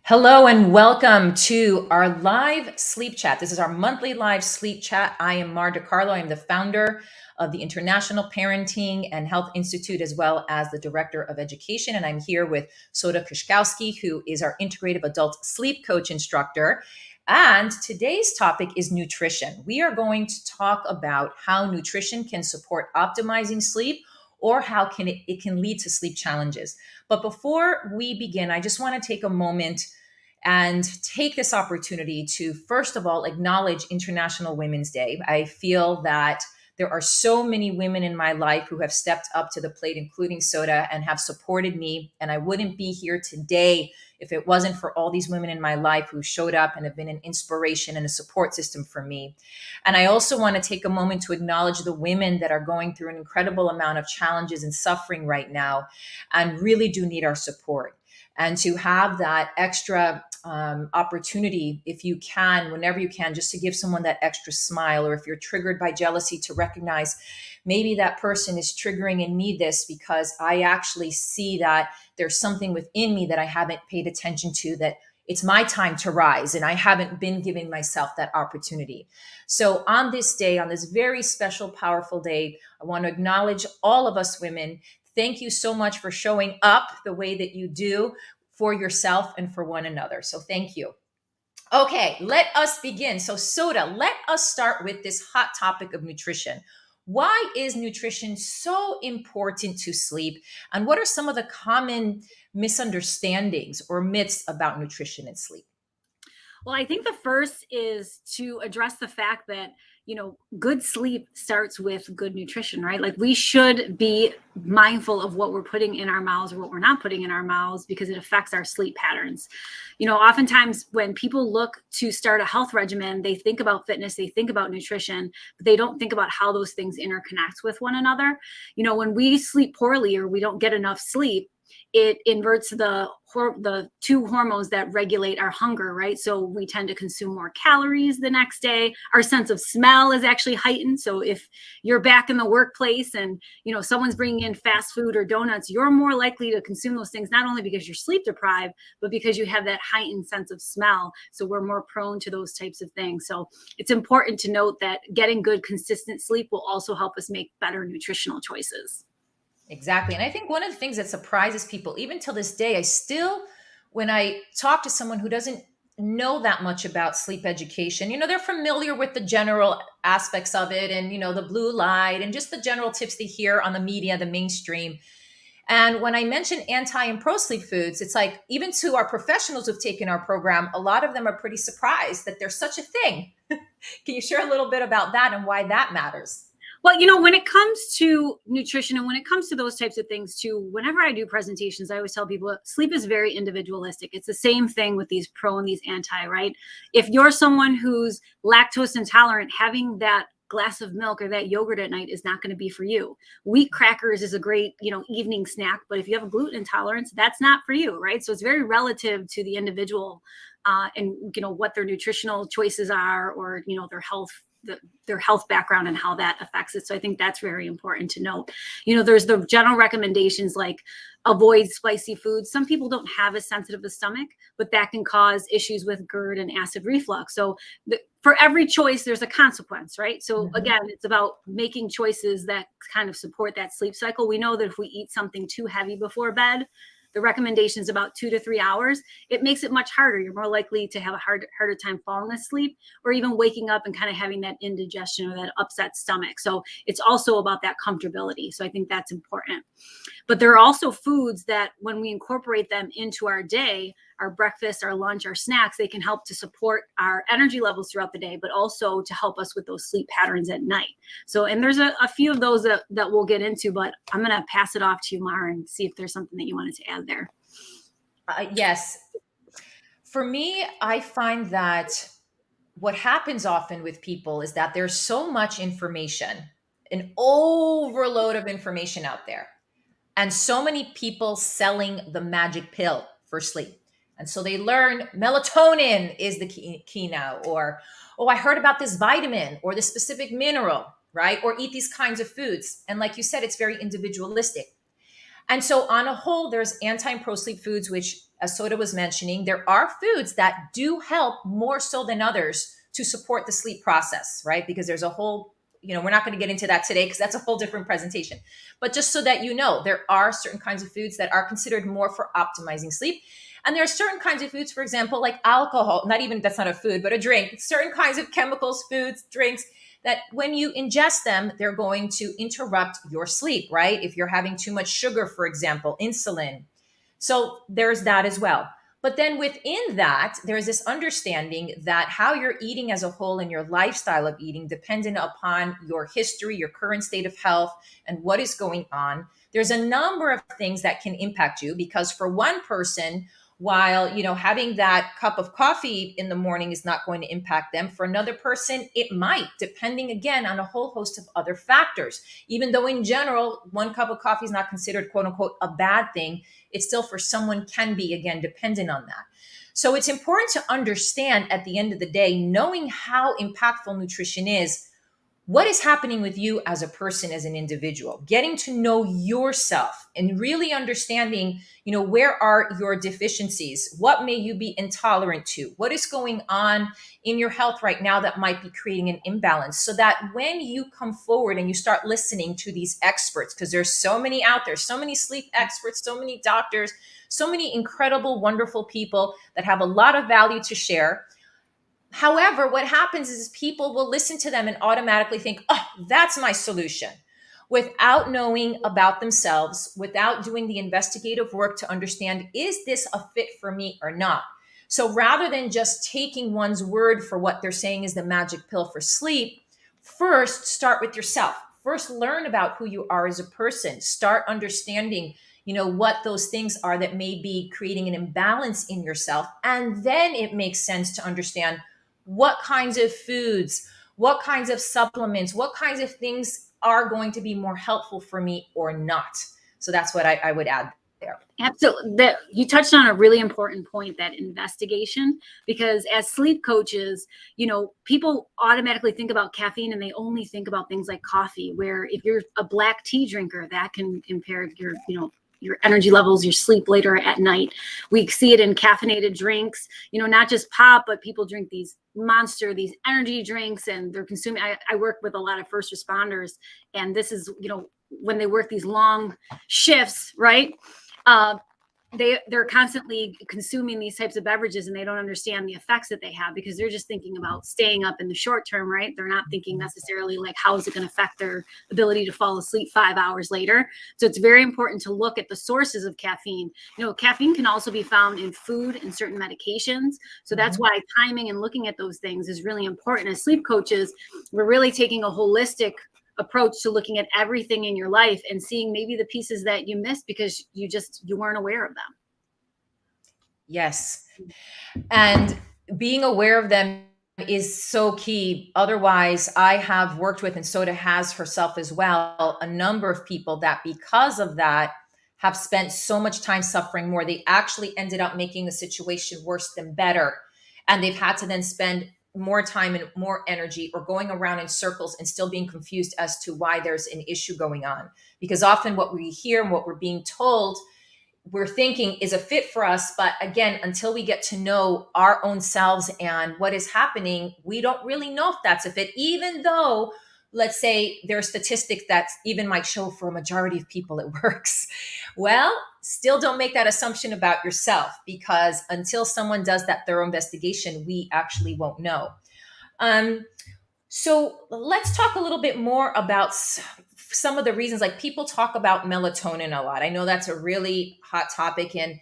Hello and welcome to our live sleep chat. This is our monthly live sleep chat. I am Marta Carlo. I'm the founder of the International Parenting and Health Institute, as well as the Director of Education. And I'm here with Soda Kushkowski, who is our integrative adult sleep coach instructor. And today's topic is nutrition. We are going to talk about how nutrition can support optimizing sleep or how it can lead to sleep challenges. But before we begin, I just want to take a moment and take this opportunity to, first of all, acknowledge International Women's Day. I feel that there are so many women in my life who have stepped up to the plate, including Soda, and have supported me. And I wouldn't be here today if it wasn't for all these women in my life who showed up and have been an inspiration and a support system for me. And I also want to take a moment to acknowledge the women that are going through an incredible amount of challenges and suffering right now and really do need our support. And to have that extra opportunity, if you can, whenever you can, just to give someone that extra smile, or if you're triggered by jealousy, to recognize maybe that person is triggering in me this because I actually see that there's something within me that I haven't paid attention to, that it's my time to rise and I haven't been giving myself that opportunity. So on this day, on this very special, powerful day, I want to acknowledge all of us women. Thank you so much for showing up the way that you do for yourself and for one another. So thank you. Okay, let us begin. So Soda, let us start with this hot topic of nutrition. Why is nutrition so important to sleep? And what are some of the common misunderstandings or myths about nutrition and sleep? Well, I think the first is to address the fact that, good sleep starts with good nutrition, right? Like we should be mindful of what we're putting in our mouths or what we're not putting in our mouths because it affects our sleep patterns. Oftentimes when people look to start a health regimen, they think about fitness, they think about nutrition, but they don't think about how those things interconnect with one another. When we sleep poorly or we don't get enough sleep, it inverts the two hormones that regulate our hunger, right? So we tend to consume more calories the next day. Our sense of smell is actually heightened. So if you're back in the workplace and someone's bringing in fast food or donuts, you're more likely to consume those things, not only because you're sleep deprived, but because you have that heightened sense of smell. So we're more prone to those types of things. So it's important to note that getting good, consistent sleep will also help us make better nutritional choices. Exactly. And I think one of the things that surprises people, even till this day, when I talk to someone who doesn't know that much about sleep education, they're familiar with the general aspects of it and, the blue light and just the general tips they hear on the media, the mainstream. And when I mention anti and pro sleep foods, it's like, even to our professionals who've taken our program, a lot of them are pretty surprised that there's such a thing. Can you share a little bit about that and why that matters? Well, when it comes to nutrition and when it comes to those types of things too, whenever I do presentations, I always tell people sleep is very individualistic. It's the same thing with these pro and these anti, right? If you're someone who's lactose intolerant, having that glass of milk or that yogurt at night is not going to be for you. Wheat crackers is a great, evening snack, but if you have a gluten intolerance, that's not for you, right? So it's very relative to the individual and what their nutritional choices are, or their health background and how that affects it. So I think that's very important to note. There's the general recommendations like avoid spicy foods. Some people don't have as sensitive a stomach, but that can cause issues with GERD and acid reflux. So for every choice, there's a consequence, right? So again, it's about making choices that kind of support that sleep cycle. We know that if we eat something too heavy before bed, the recommendation is about 2 to 3 hours. It makes it much harder. You're more likely to have a harder time falling asleep or even waking up and kind of having that indigestion or that upset stomach. So it's also about that comfortability. So I think that's important. But there are also foods that when we incorporate them into our day, our breakfast, our lunch, our snacks, they can help to support our energy levels throughout the day, but also to help us with those sleep patterns at night. So, and there's a few of those that we'll get into, but I'm going to pass it off to you, Mara, and see if there's something that you wanted to add there. Yes. For me, I find that what happens often with people is that there's so much information, an overload of information out there, and so many people selling the magic pill for sleep. And so they learn melatonin is the key now, or, oh, I heard about this vitamin or this specific mineral, right? Or eat these kinds of foods. And like you said, it's very individualistic. And so on a whole, there's anti and pro sleep foods, which, as Soda was mentioning, there are foods that do help more so than others to support the sleep process, right? Because there's a whole, we're not going to get into that today because that's a whole different presentation. But just so that you know, there are certain kinds of foods that are considered more for optimizing sleep. And there are certain kinds of foods, for example, like alcohol, not even, that's not a food, but a drink, certain kinds of chemicals, foods, drinks, that when you ingest them, they're going to interrupt your sleep, right? If you're having too much sugar, for example, insulin. So there's that as well. But then within that, there's this understanding that how you're eating as a whole and your lifestyle of eating, dependent upon your history, your current state of health, and what is going on, there's a number of things that can impact you. Because for one person, while having that cup of coffee in the morning is not going to impact them, for another person it might, depending again on a whole host of other factors. Even though in general one cup of coffee is not considered quote unquote a bad thing, it still for someone can be, again, dependent on that. So it's important to understand at the end of the day, knowing how impactful nutrition is, what is happening with you as a person, as an individual, getting to know yourself and really understanding, where are your deficiencies? What may you be intolerant to? What is going on in your health right now that might be creating an imbalance? So that when you come forward and you start listening to these experts, because there's so many out there, so many sleep experts, so many doctors, so many incredible, wonderful people that have a lot of value to share. However, what happens is people will listen to them and automatically think, oh, that's my solution, without knowing about themselves, without doing the investigative work to understand, is this a fit for me or not? So rather than just taking one's word for what they're saying is the magic pill for sleep, first start with yourself. First, learn about who you are as a person. Start understanding what those things are that may be creating an imbalance in yourself. And then it makes sense to understand what kinds of foods, what kinds of supplements, what kinds of things are going to be more helpful for me or not. So that's what I would add there. Absolutely. You touched on a really important point, that investigation, because as sleep coaches, people automatically think about caffeine and they only think about things like coffee, where if you're a black tea drinker, that can impair your energy levels, your sleep later at night. We see it in caffeinated drinks, not just pop, but people drink these these energy drinks, and they're consuming. I work with a lot of first responders, and this is, when they work these long shifts, right? They're constantly consuming these types of beverages, and they don't understand the effects that they have, because they're just thinking about staying up in the short term, right? They're not thinking necessarily like, how is it going to affect their ability to fall asleep 5 hours later? So it's very important to look at the sources of caffeine. Caffeine can also be found in food and certain medications. So that's why timing and looking at those things is really important. As sleep coaches, we're really taking a holistic approach to looking at everything in your life and seeing maybe the pieces that you missed because you weren't aware of them. Yes. And being aware of them is so key. Otherwise, I have worked with, and Soda has herself as well, a number of people that because of that have spent so much time suffering more. They actually ended up making the situation worse than better. And they've had to then spend more time and more energy or going around in circles and still being confused as to why there's an issue going on. Because often what we hear and what we're being told, we're thinking is a fit for us. But again, until we get to know our own selves and what is happening, we don't really know if that's a fit, even though, let's say, there are statistics that even might show for a majority of people it works. Well, still don't make that assumption about yourself, because until someone does that thorough investigation, we actually won't know. So let's talk a little bit more about some of the reasons. Like, people talk about melatonin a lot. I know that's a really hot topic. And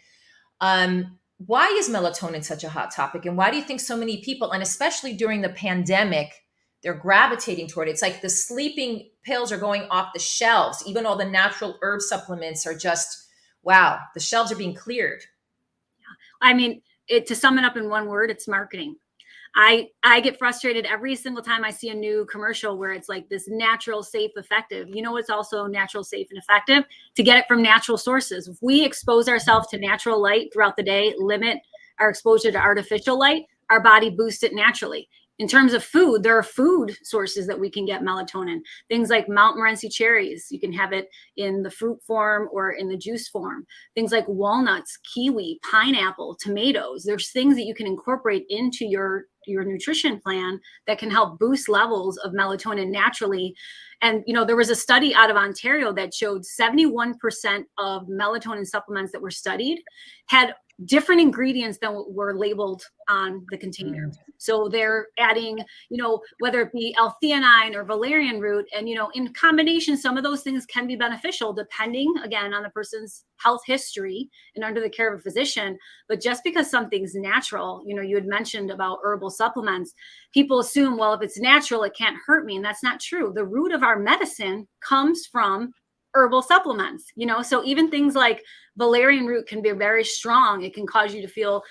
why is melatonin such a hot topic? And why do you think so many people, and especially during the pandemic, they're gravitating toward it? It's like the sleeping pills are going off the shelves. Even all the natural herb supplements are just, wow, the shelves are being cleared. I mean, to sum it up in one word, it's marketing. I get frustrated every single time I see a new commercial where it's like this natural, safe, effective. It's also natural, safe, and effective to get it from natural sources. If we expose ourselves to natural light throughout the day, limit our exposure to artificial light, our body boosts it naturally. In terms of food, there are food sources that we can get melatonin. Things like Montmorency cherries, you can have it in the fruit form or in the juice form. Things like walnuts, kiwi, pineapple, tomatoes. There's things that you can incorporate into your nutrition plan that can help boost levels of melatonin naturally. And, there was a study out of Ontario that showed 71% of melatonin supplements that were studied had different ingredients than were labeled on the container. So they're adding, whether it be L-theanine or valerian root, and, in combination, some of those things can be beneficial depending, again, on the person's health history and under the care of a physician. But just because something's natural, you had mentioned about herbal supplements, people assume, well, if it's natural, it can't hurt me. And that's not true. The root of our medicine comes from herbal supplements, so even things like valerian root can be very strong. It can cause you to feel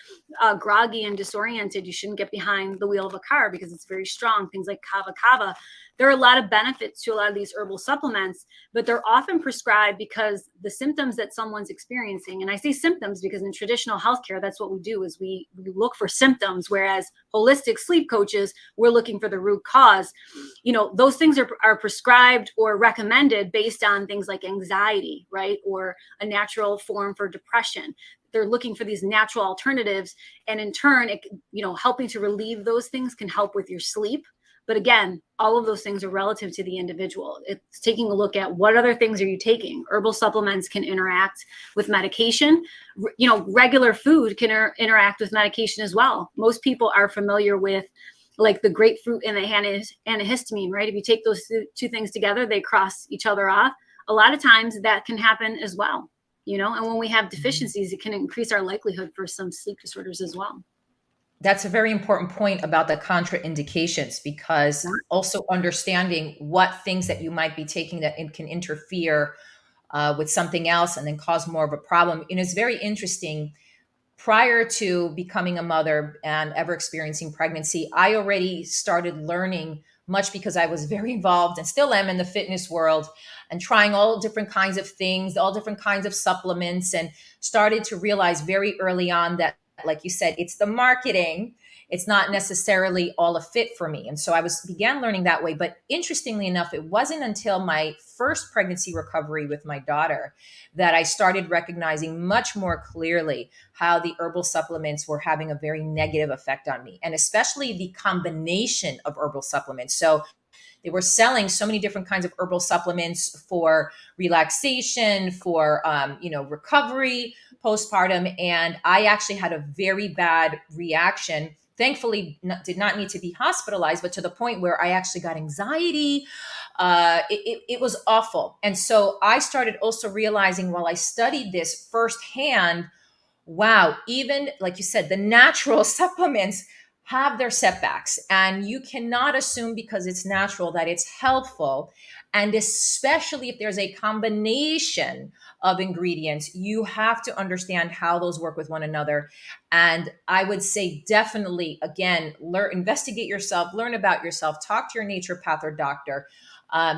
groggy and disoriented. You shouldn't get behind the wheel of a car because it's very strong. Things like kava. There are a lot of benefits to a lot of these herbal supplements, but they're often prescribed because the symptoms that someone's experiencing, and I say symptoms because in traditional healthcare, that's what we do, is we look for symptoms, whereas holistic sleep coaches, we're looking for the root cause. Those things are prescribed or recommended based on things like anxiety, right? Or a natural form for depression. They're looking for these natural alternatives. And in turn, helping to relieve those things can help with your sleep. But again, all of those things are relative to the individual. It's taking a look at what other things are you taking. Herbal supplements can interact with medication. Regular food can interact with medication as well. Most people are familiar with like the grapefruit and the antihistamine, right? If you take those two things together, they cross each other off. A lot of times that can happen as well, and when we have deficiencies, it can increase our likelihood for some sleep disorders as well. That's a very important point about the contraindications, because also understanding what things that you might be taking that can interfere with something else and then cause more of a problem. And it's very interesting. Prior to becoming a mother and ever experiencing pregnancy, I already started learning much because I was very involved and still am in the fitness world and trying all different kinds of things, all different kinds of supplements, and started to realize very early on that, like you said, it's the marketing. It's not necessarily all a fit for me. And so I began learning that way. But interestingly enough, it wasn't until my first pregnancy recovery with my daughter that I started recognizing much more clearly how the herbal supplements were having a very negative effect on me, and especially the combination of herbal supplements. So they were selling so many different kinds of herbal supplements for relaxation, for recovery, postpartum, and I actually had a very bad reaction. Thankfully, did not need to be hospitalized, but to the point where I actually got anxiety. It was awful. And so I started also realizing while I studied this firsthand, wow, even like you said, the natural supplements have their setbacks, and you cannot assume because it's natural that it's helpful. And especially if there's a combination of ingredients, you have to understand how those work with one another. And I would say definitely, again, investigate yourself, learn about yourself, talk to your naturopath or doctor.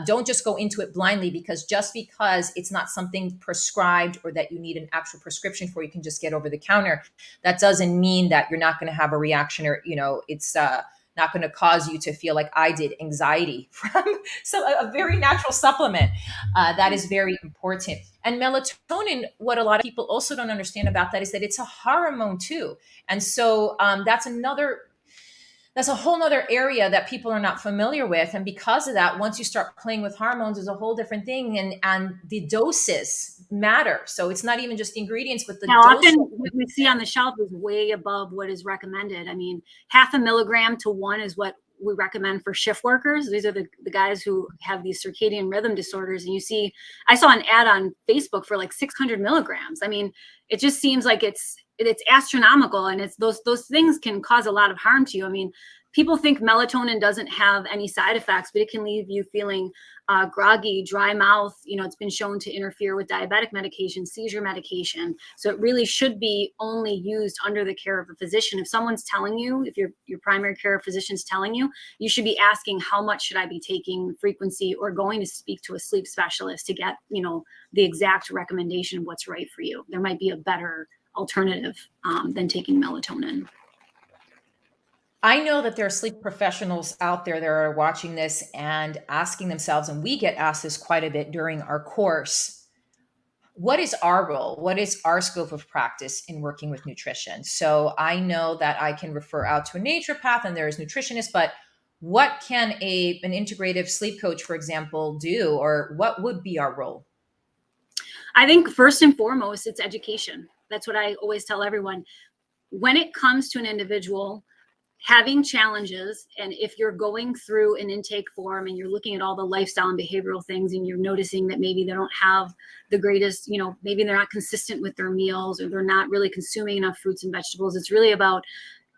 Don't just go into it blindly, because just because it's not something prescribed or that you need an actual prescription for, you can just get over the counter. That doesn't mean that you're not going to have a reaction, or, it's not going to cause you to feel like I did, anxiety from a very natural supplement. That is very important. And melatonin, what a lot of people also don't understand about that is that it's a hormone too. And so that's a whole nother area that people are not familiar with. And because of that, once you start playing with hormones, is a whole different thing. And the doses matter. So it's not even just the ingredients, but the now, dose. often what we see on the shelf is way above what is recommended. I mean, 0.5 milligram to 1 is what we recommend for shift workers. These are the guys who have these circadian rhythm disorders. And I saw an ad on Facebook for like 600 milligrams. I mean, it just seems like it's astronomical, and it's those things can cause a lot of harm to you. I mean, people think melatonin doesn't have any side effects, but it can leave you feeling groggy, dry mouth. It's been shown to interfere with diabetic medication, seizure medication. So it really should be only used under the care of a physician. If someone's telling you, if your primary care physician's telling you, you should be asking, how much should I be taking, frequency, or going to speak to a sleep specialist to get, the exact recommendation of what's right for you. There might be a better alternative than taking melatonin. I know that there are sleep professionals out there that are watching this and asking themselves, and we get asked this quite a bit during our course, what is our role? What is our scope of practice in working with nutrition? So I know that I can refer out to a naturopath and there is nutritionists, but what can an integrative sleep coach, for example, do, or what would be our role? I think first and foremost, it's education. That's what I always tell everyone. When it comes to an individual having challenges, and if you're going through an intake form and you're looking at all the lifestyle and behavioral things and you're noticing that maybe they don't have the greatest, maybe they're not consistent with their meals or they're not really consuming enough fruits and vegetables, it's really about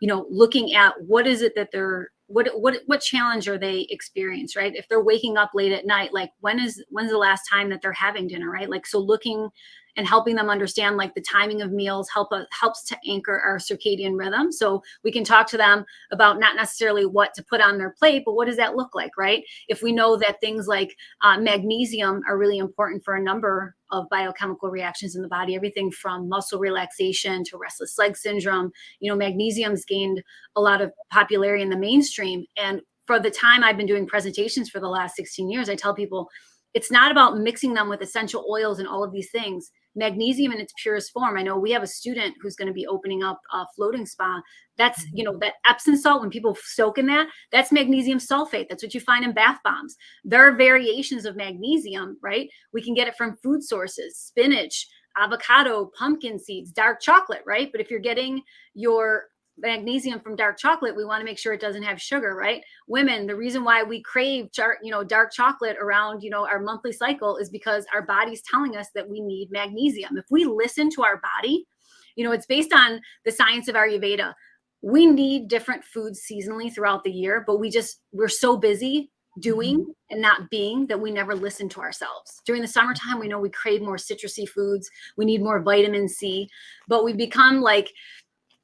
looking at what is it that they're what challenge are they experience, right? If they're waking up late at night, like when's the last time that they're having dinner, right? Like, so looking and helping them understand like the timing of meals helps to anchor our circadian rhythm. So we can talk to them about not necessarily what to put on their plate, but what does that look like, right? If we know that things like magnesium are really important for a number of biochemical reactions in the body, everything from muscle relaxation to restless leg syndrome, magnesium's gained a lot of popularity in the mainstream. And for the time I've been doing presentations for the last 16 years, I tell people it's not about mixing them with essential oils and all of these things. Magnesium in its purest form. I know we have a student who's going to be opening up a floating spa. That's, that Epsom salt, when people soak in that, that's magnesium sulfate. That's what you find in bath bombs. There are variations of magnesium, right? We can get it from food sources, spinach, avocado, pumpkin seeds, dark chocolate, right? But if you're getting your magnesium from dark chocolate, we want to make sure it doesn't have sugar, right? Women, the reason why we crave dark chocolate around our monthly cycle is because our body's telling us that we need magnesium. If we listen to our body, it's based on the science of Ayurveda. We need different foods seasonally throughout the year, but we're so busy doing and not being that we never listen to ourselves. During the summertime, we know we crave more citrusy foods, we need more vitamin C, but we become like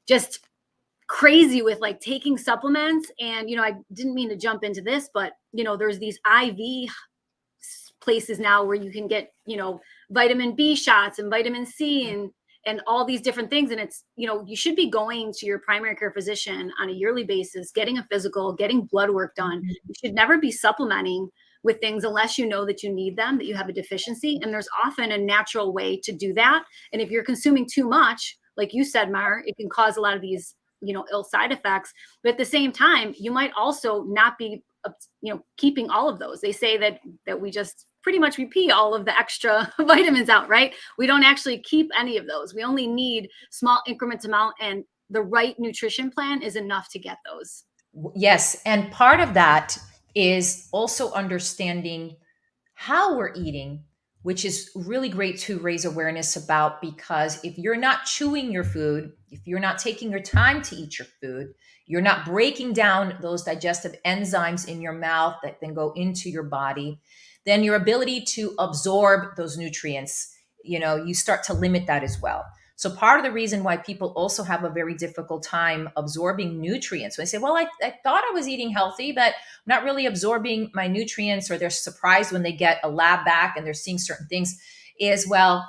just crazy with like taking supplements. And I didn't mean to jump into this, but there's these IV places now where you can get vitamin B shots and vitamin C and all these different things. And it's you should be going to your primary care physician on a yearly basis, getting a physical, getting blood work done. You should never be supplementing with things unless you know that you need them, that you have a deficiency. And there's often a natural way to do that. And if you're consuming too much, like you said, Mar, it can cause a lot of these ill side effects. But at the same time, you might also not be keeping all of those. They say that we just pretty much repeat all of the extra vitamins out, right? We don't actually keep any of those. We only need small increments amount, and the right nutrition plan is enough to get those. Yes. And part of that is also understanding how we're eating, which is really great to raise awareness about, because if you're not chewing your food, if you're not taking your time to eat your food, you're not breaking down those digestive enzymes in your mouth that then go into your body, then your ability to absorb those nutrients, you start to limit that as well. So part of the reason why people also have a very difficult time absorbing nutrients, when they say, well, I thought I was eating healthy, but I'm not really absorbing my nutrients, or they're surprised when they get a lab back and they're seeing certain things, is, well,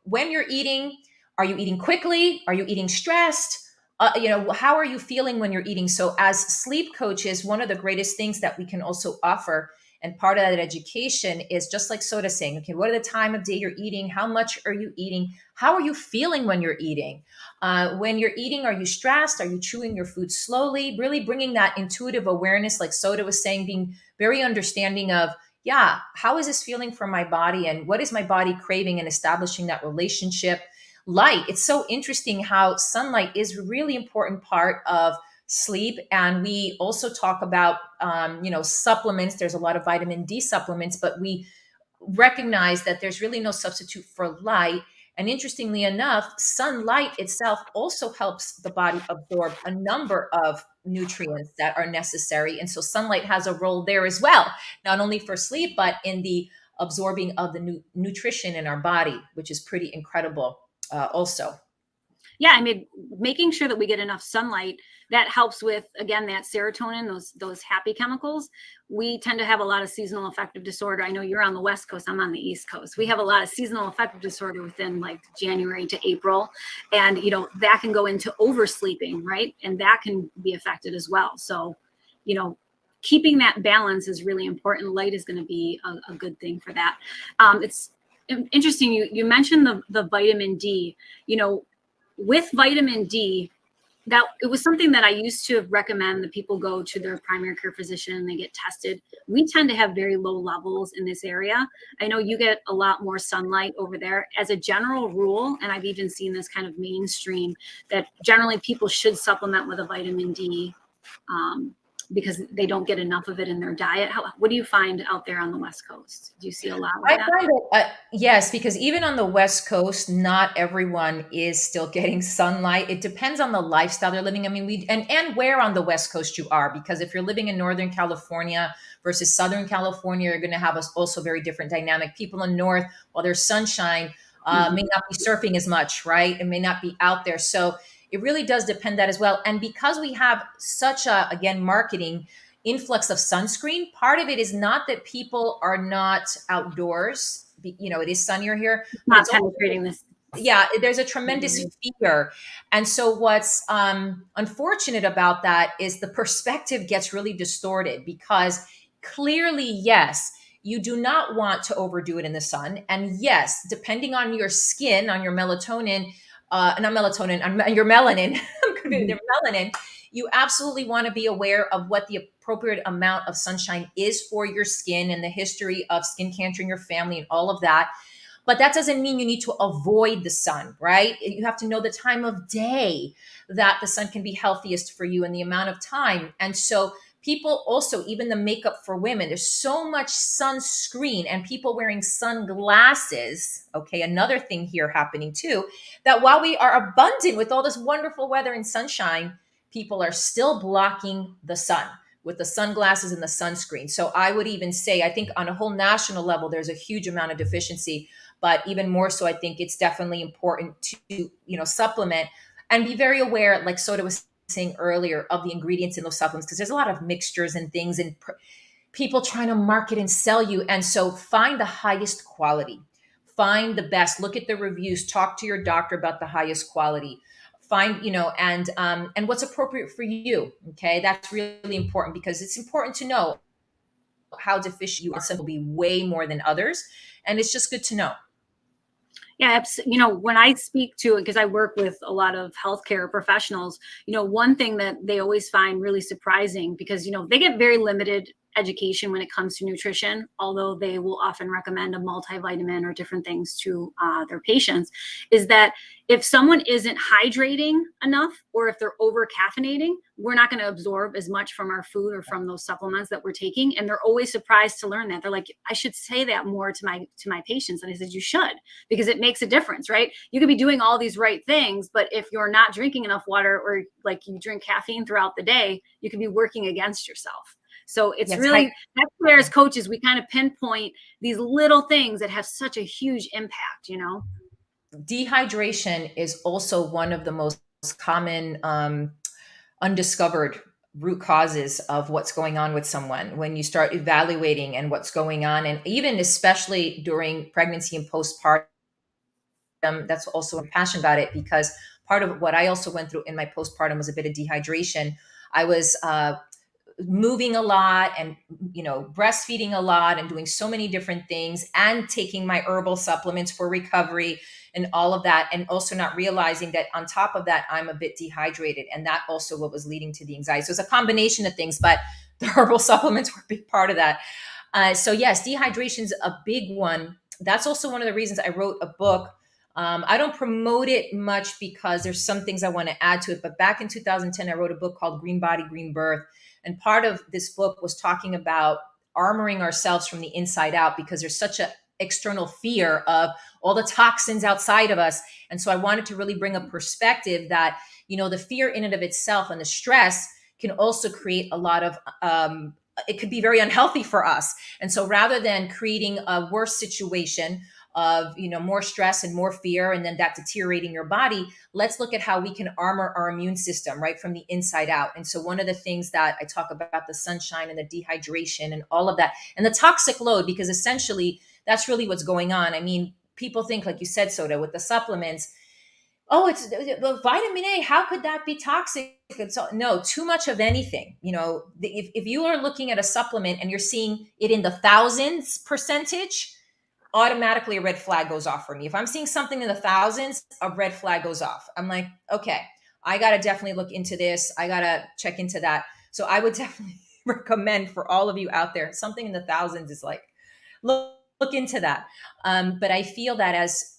when you're eating, are you eating quickly? Are you eating stressed? How are you feeling when you're eating? So as sleep coaches, one of the greatest things that we can also offer, and part of that education, is just like Soda saying, okay, what are the time of day you're eating? How much are you eating? How are you feeling when you're eating? When you're eating, are you stressed? Are you chewing your food slowly? Really bringing that intuitive awareness, like Soda was saying, being very understanding of, yeah, how is this feeling for my body? And what is my body craving? And establishing that relationship. Light. It's so interesting how sunlight is a really important part of sleep. And we also talk about, supplements. There's a lot of vitamin D supplements, but we recognize that there's really no substitute for light. And interestingly enough, sunlight itself also helps the body absorb a number of nutrients that are necessary. And so sunlight has a role there as well, not only for sleep, but in the absorbing of the nutrition in our body, which is pretty incredible also. Yeah, I mean, making sure that we get enough sunlight, that helps with, again, that serotonin, those happy chemicals. We tend to have a lot of seasonal affective disorder. I know you're on the West Coast, I'm on the East Coast. We have a lot of seasonal affective disorder within like January to April. And, that can go into oversleeping, right? And that can be affected as well. So, keeping that balance is really important. Light is going to be a good thing for that. It's interesting. You mentioned the vitamin D, with vitamin D, that it was something that I used to recommend that people go to their primary care physician and they get tested. We tend to have very low levels in this area. I know you get a lot more sunlight over there. As a general rule, and I've even seen this kind of mainstream, that generally people should supplement with a vitamin D, because they don't get enough of it in their diet. What do you find out there on the West Coast? Do you see a lot of I that? find it, yes, because even on the West Coast, not everyone is still getting sunlight. It depends on the lifestyle they're living. I mean, and where on the West Coast you are, because if you're living in Northern California versus Southern California, you're going to have also very different dynamic. People in North, while there's sunshine, may not be surfing as much, right? It may not be out there. So it really does depend that as well. And because we have such a, again, marketing influx of sunscreen, part of it is not that people are not outdoors. It is sunnier here, but Not it's also, penetrating this. yeah, there's a tremendous fear. And so what's unfortunate about that is the perspective gets really distorted, because clearly, yes, you do not want to overdo it in the sun. And yes, depending on your skin, on your melatonin, not melatonin, on your melanin, I'm confusing their melanin, you absolutely want to be aware of what the appropriate amount of sunshine is for your skin and the history of skin cancer in your family and all of that. But that doesn't mean you need to avoid the sun, right? You have to know the time of day that the sun can be healthiest for you and the amount of time. And so people also, even the makeup for women, there's so much sunscreen and people wearing sunglasses. Okay, another thing here happening too, that while we are abundant with all this wonderful weather and sunshine, people are still blocking the sun with the sunglasses and the sunscreen. So I would even say, I think on a whole national level, there's a huge amount of deficiency, but even more so, I think it's definitely important to, supplement and be very aware, like Soda was saying earlier, of the ingredients in those supplements, because there's a lot of mixtures and things and people trying to market and sell you. And so find the highest quality, find the best, look at the reviews, talk to your doctor about the highest quality, find, and what's appropriate for you. Okay. That's really important, because it's important to know how deficient you are. Some will be way more than others. And it's just good to know. Yeah, when I speak to, because I work with a lot of healthcare professionals, one thing that they always find really surprising, because, they get very limited education when it comes to nutrition, although they will often recommend a multivitamin or different things to their patients, is that if someone isn't hydrating enough, or if they're over caffeinating, we're not going to absorb as much from our food or from those supplements that we're taking. And they're always surprised to learn that. They're like, I should say that more to my patients. And I said, you should, because it makes a difference, right? You could be doing all these right things, but if you're not drinking enough water, or like you drink caffeine throughout the day, you could be working against yourself. So it's really, that's where as coaches, we kind of pinpoint these little things that have such a huge impact, Dehydration is also one of the most common undiscovered root causes of what's going on with someone when you start evaluating and what's going on. And even especially during pregnancy and postpartum, that's also I'm passionate about it, because part of what I also went through in my postpartum was a bit of dehydration. I was moving a lot and breastfeeding a lot and doing so many different things and taking my herbal supplements for recovery and all of that, and also not realizing that on top of that I'm a bit dehydrated, and that also what was leading to the anxiety. So it's a combination of things, but the herbal supplements were a big part of that. So yes, dehydration is a big one. That's also one of the reasons I wrote a book. I don't promote it much because there's some things I want to add to it, but back in 2010 I wrote a book called Green Body, Green Birth. And part of this book was talking about armoring ourselves from the inside out, because there's such an external fear of all the toxins outside of us. And so I wanted to really bring a perspective that, the fear in and of itself and the stress can also create a lot of, it could be very unhealthy for us. And so rather than creating a worse situation, of, more stress and more fear, and then that deteriorating your body. Let's look at how we can armor our immune system right from the inside out. And so one of the things that I talk about, the sunshine and the dehydration and all of that, and the toxic load, because essentially that's really what's going on. I mean, people think, like you said, Soda, with the supplements, oh, it's the vitamin A. How could that be toxic? It's no, too much of anything. If you are looking at a supplement and you're seeing it in the thousands percentage, automatically a red flag goes off for me. If I'm seeing something in the thousands, a red flag goes off. I'm like, okay, I got to definitely look into this. I got to check into that. So I would definitely recommend for all of you out there, something in the thousands is like, look into that. But I feel that as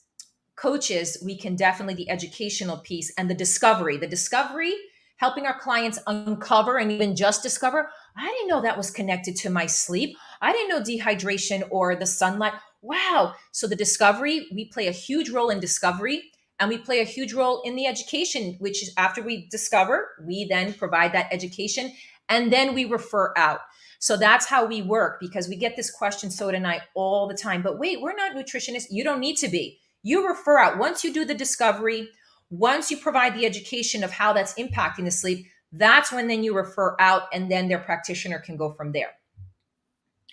coaches, we can definitely, the educational piece and the discovery, helping our clients uncover and even just discover, I didn't know that was connected to my sleep. I didn't know dehydration or the sunlight. Wow. So the discovery, we play a huge role in discovery, and we play a huge role in the education, which is after we discover, we then provide that education, and then we refer out. So that's how we work, because we get this question, Soda and I, all the time. But wait, we're not nutritionists. You don't need to be. You refer out. Once you do the discovery, once you provide the education of how that's impacting the sleep, that's when then you refer out, and then their practitioner can go from there.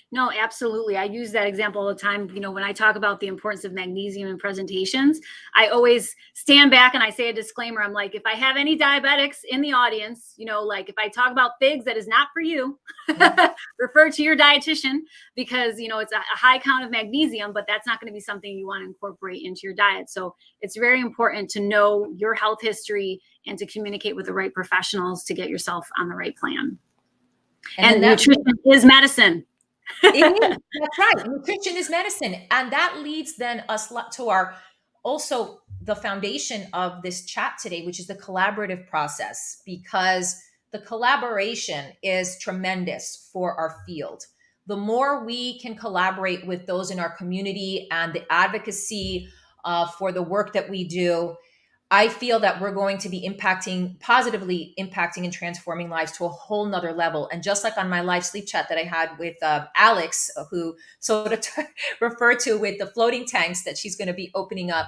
No, absolutely. I use that example all the time. When I talk about the importance of magnesium in presentations, I always stand back and I say a disclaimer. I'm like, if I have any diabetics in the audience, like if I talk about figs, that is not for you. Refer to your dietitian, because, it's a high count of magnesium, but that's not going to be something you want to incorporate into your diet. So it's very important to know your health history and to communicate with the right professionals to get yourself on the right plan. And nutrition is medicine. It is. That's right. Nutrition is medicine. And that leads then us to our, also the foundation of this chat today, which is the collaborative process, because the collaboration is tremendous for our field. The more we can collaborate with those in our community and the advocacy for the work that we do, I feel that we're going to be positively impacting and transforming lives to a whole nother level. And just like on my live sleep chat that I had with Alex, who sort of referred to with the floating tanks that she's going to be opening up,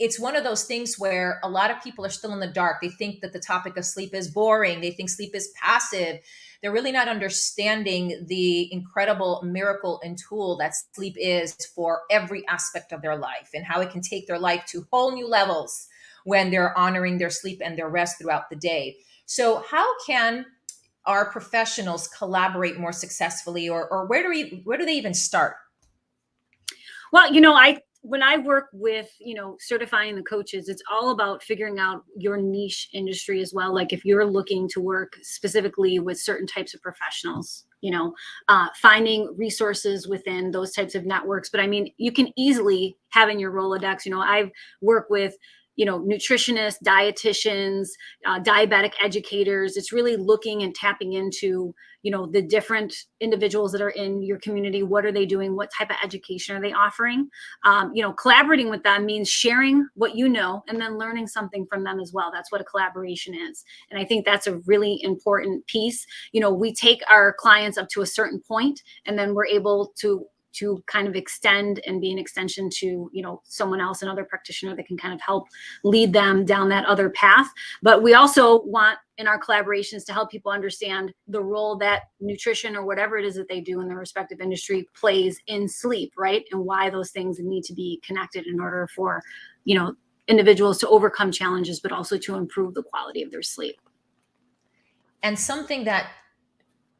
it's one of those things where a lot of people are still in the dark. They think that the topic of sleep is boring. They think sleep is passive. They're really not understanding the incredible miracle and tool that sleep is for every aspect of their life, and how it can take their life to whole new levels when they're honoring their sleep and their rest throughout the day. So how can our professionals collaborate more successfully, or where do they even start? Well, when I work with, certifying the coaches, it's all about figuring out your niche industry as well. Like if you're looking to work specifically with certain types of professionals, finding resources within those types of networks. But I mean, you can easily have in your Rolodex, I've worked with, nutritionists, dietitians, diabetic educators. It's really looking and tapping into, the different individuals that are in your community. What are they doing? What type of education are they offering? Collaborating with them means sharing what you know and then learning something from them as well. That's what a collaboration is. And I think that's a really important piece. We take our clients up to a certain point, and then we're able to kind of extend and be an extension to, someone else, another practitioner that can kind of help lead them down that other path. But we also want in our collaborations to help people understand the role that nutrition or whatever it is that they do in their respective industry plays in sleep, right? And why those things need to be connected in order for, individuals to overcome challenges, but also to improve the quality of their sleep. And something that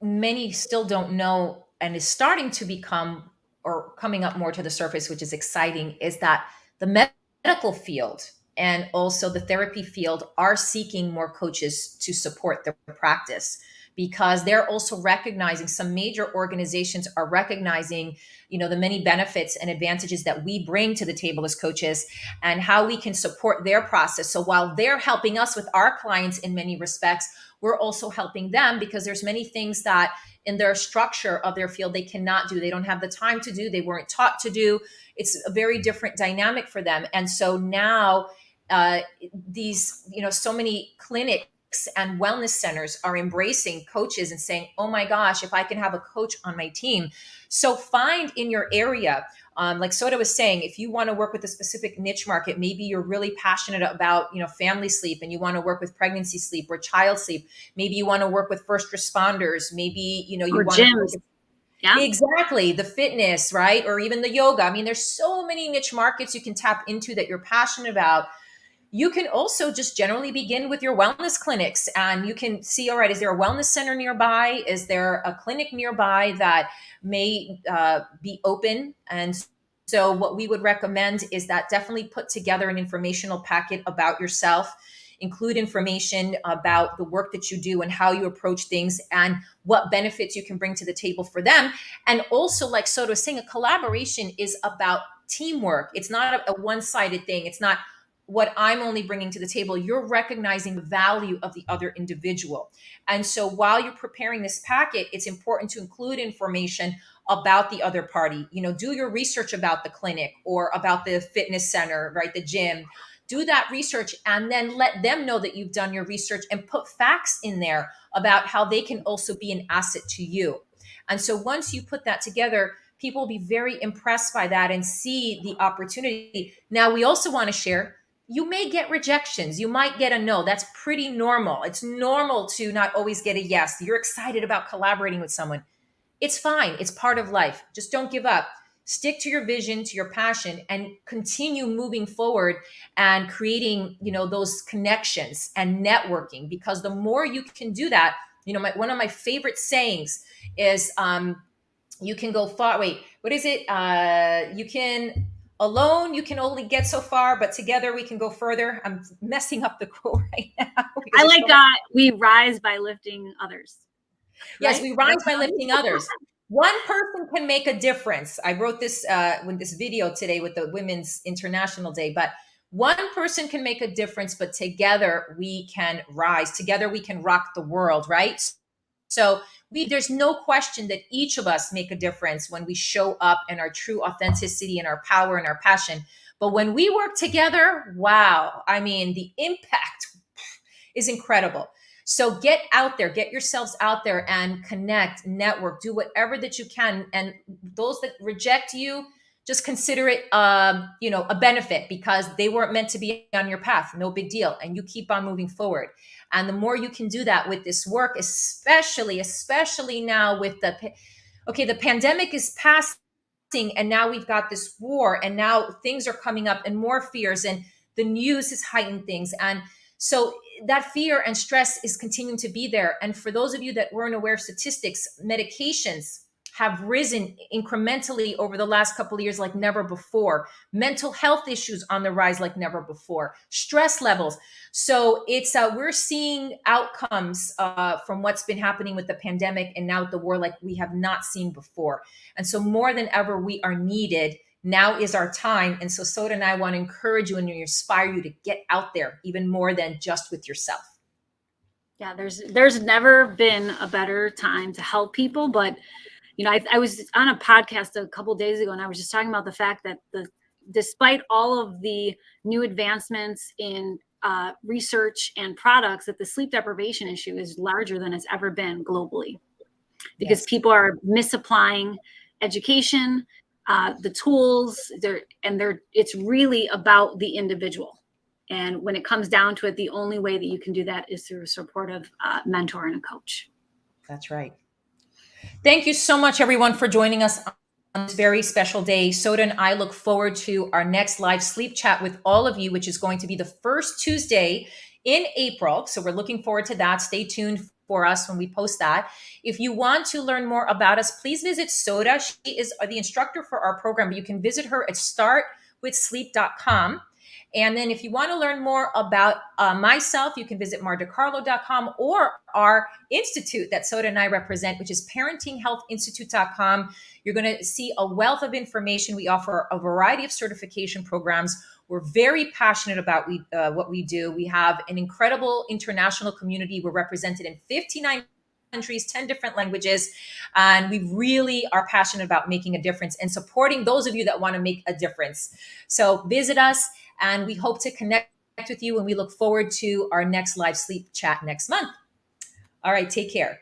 many still don't know and is starting to become or coming up more to the surface, which is exciting, is that the medical field and also the therapy field are seeking more coaches to support their practice, because they're also recognizing, some major organizations are recognizing, the many benefits and advantages that we bring to the table as coaches and how we can support their process. So while they're helping us with our clients in many respects, we're also helping them, because there's many things that in their structure of their field they cannot do. They don't have the time to do. They weren't taught to do. It's a very different dynamic for them. And so now these, so many clinics and wellness centers are embracing coaches and saying, oh my gosh, if I can have a coach on my team. So find in your area Like Soda was saying, if you want to work with a specific niche market, maybe you're really passionate about, family sleep, and you want to work with pregnancy sleep or child sleep. Maybe you want to work with first responders. Maybe, you Or want to gyms. focus. Yeah. Exactly. The fitness, right? Or even the yoga. I mean, there's so many niche markets you can tap into that you're passionate about. You can also just generally begin with your wellness clinics, and you can see, all right, is there a wellness center nearby? Is there a clinic nearby that may be open? And so what we would recommend is that definitely put together an informational packet about yourself, include information about the work that you do and how you approach things and what benefits you can bring to the table for them. And also, like Soto was saying, a collaboration is about teamwork. It's not a one-sided thing. It's not what I'm only bringing to the table. You're recognizing the value of the other individual. And so while you're preparing this packet, it's important to include information about the other party. Do your research about the clinic or about the fitness center, right? The gym. Do that research and then let them know that you've done your research, and put facts in there about how they can also be an asset to you. And so once you put that together, people will be very impressed by that and see the opportunity. Now, we also want to share, you may get rejections. You might get a no. That's pretty normal. It's normal to not always get a yes. You're excited about collaborating with someone. It's fine. It's part of life. Just don't give up. Stick to your vision, to your passion, and continue moving forward and creating, those connections and networking. Because the more you can do that, one of my favorite sayings is, you can go far. Wait, what is it? You can alone, you can only get so far, but together we can go further. I'm messing up the quote right now. I like we rise by lifting others. Yes, Right? we rise by lifting others. One person can make a difference. I wrote this with this video today with the Women's International Day, but one person can make a difference, but together we can rise. Together we can rock the world, right? So there's no question that each of us make a difference when we show up in our true authenticity and our power and our passion. But when we work together, wow, I mean, the impact is incredible. So get out there, get yourselves out there and connect, network, do whatever that you can. And those that reject you, just consider it, a benefit, because they weren't meant to be on your path. No big deal. And you keep on moving forward. And the more you can do that with this work, especially now with the pandemic is passing, and now we've got this war, and now things are coming up and more fears, and the news has heightened things. And so that fear and stress is continuing to be there. And for those of you that weren't aware of statistics, medications have risen incrementally over the last couple of years like never before. Mental health issues on the rise like never before. Stress levels. So it's we're seeing outcomes from what's been happening with the pandemic and now with the war like we have not seen before. And so more than ever, we are needed. Now is our time. And so Soda and I want to encourage you and inspire you to get out there even more than just with yourself. Yeah, there's never been a better time to help people. But, I was on a podcast a couple of days ago, and I was just talking about the fact that despite all of the new advancements in research and products, that the sleep deprivation issue is larger than it's ever been globally, because people are misapplying education, the tools, it's really about the individual. And when it comes down to it, the only way that you can do that is through a supportive mentor and a coach. That's right. Thank you so much, everyone, for joining us on this very special day. Soda and I look forward to our next live sleep chat with all of you, which is going to be the first Tuesday in April. So we're looking forward to that. Stay tuned for us when we post that. If you want to learn more about us, please visit Soda. She is the instructor for our program, but you can visit her at startwithsleep.com. And then if you want to learn more about myself, you can visit mardecarlo.com, or our institute that Soda and I represent, which is parentinghealthinstitute.com. You're going to see a wealth of information. We offer a variety of certification programs. We're very passionate about what we do. We have an incredible international community. We're represented in 59 countries, 10 different languages. And we really are passionate about making a difference and supporting those of you that want to make a difference. So visit us, and we hope to connect with you, and we look forward to our next live sleep chat next month. All right, take care.